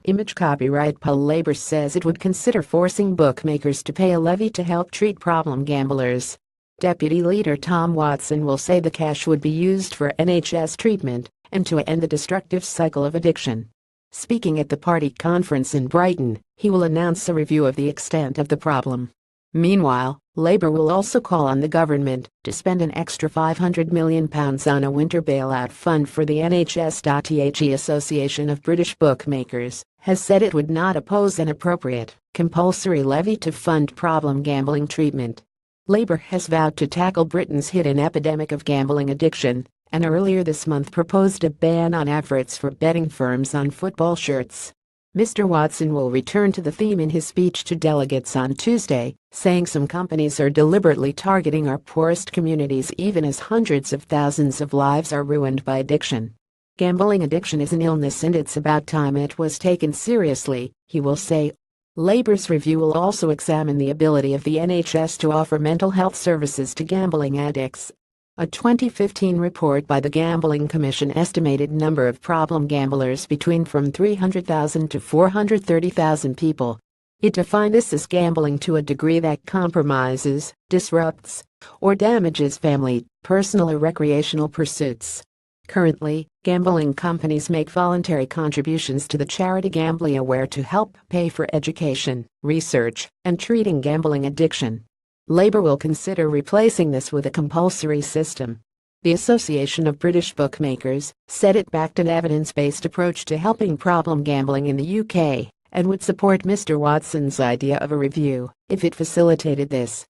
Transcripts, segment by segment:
Image copyright poll. Labour says it would consider forcing bookmakers to pay a levy to help treat problem gamblers. Deputy Leader Tom Watson will say the cash would be used for NHS treatment and to end the destructive cycle of addiction. Speaking at the party conference in Brighton, he will announce a review of the extent of the problem. Meanwhile, Labour will also call on the government to spend an extra £500 million on a winter bailout fund for the NHS. The Association of British Bookmakers has said it would not oppose an appropriate, compulsory levy to fund problem gambling treatment. Labour has vowed to tackle Britain's hidden epidemic of gambling addiction, and earlier this month proposed a ban on adverts for betting firms on football shirts. Mr. Watson will return to the theme in his speech to delegates on Tuesday, saying some companies are deliberately targeting our poorest communities even as hundreds of thousands of lives are ruined by addiction. Gambling addiction is an illness and it's about time it was taken seriously, he will say. Labour's review will also examine the ability of the NHS to offer mental health services to gambling addicts. A 2015 report by the Gambling Commission estimated number of problem gamblers from 300,000 to 430,000 people. It defined this as gambling to a degree that compromises, disrupts, or damages family, personal or recreational pursuits. Currently, gambling companies make voluntary contributions to the charity Gambling Aware to help pay for education, research, and treating gambling addiction. Labour will consider replacing this with a compulsory system. The Association of British Bookmakers said it backed an evidence-based approach to helping problem gambling in the UK and would support Mr. Watson's idea of a review if it facilitated this.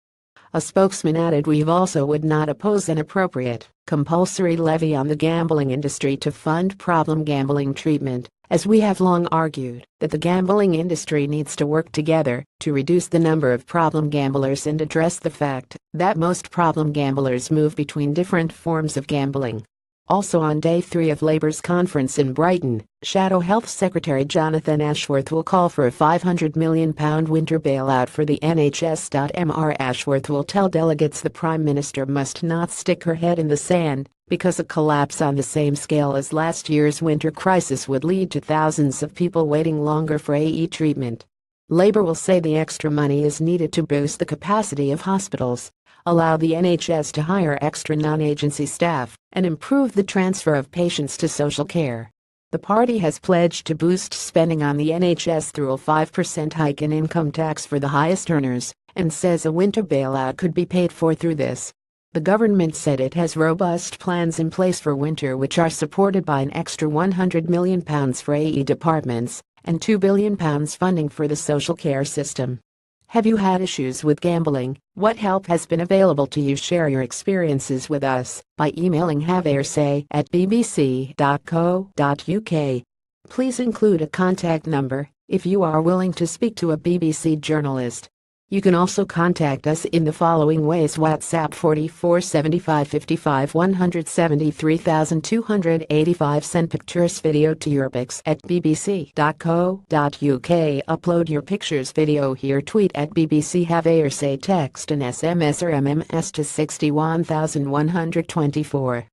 A spokesman added, "We also would not oppose an appropriate, compulsory levy on the gambling industry to fund problem gambling treatment, as we have long argued that the gambling industry needs to work together to reduce the number of problem gamblers and address the fact that most problem gamblers move between different forms of gambling." Also on day 3 of Labour's conference in Brighton, Shadow Health Secretary Jonathan Ashworth will call for a £500 million winter bailout for the NHS. Mr. Ashworth will tell delegates the Prime Minister must not stick her head in the sand, because a collapse on the same scale as last year's winter crisis would lead to thousands of people waiting longer for AE treatment. Labour will say the extra money is needed to boost the capacity of hospitals, allow the NHS to hire extra non-agency staff, and improve the transfer of patients to social care. The party has pledged to boost spending on the NHS through a 5% hike in income tax for the highest earners, and says a winter bailout could be paid for through this. The government said it has robust plans in place for winter which are supported by an extra £100 million for AE departments and £2 billion funding for the social care system. Have you had issues with gambling? What help has been available to you? Share your experiences with us by emailing haveairsay@bbc.co.uk. Please include a contact number if you are willing to speak to a BBC journalist. You can also contact us in the following ways: WhatsApp 44 75 55 173 285, send pictures video to yourpics@bbc.co.uk, upload your pictures video here, tweet at BBC Have Airsay, text an SMS or MMS to 61124.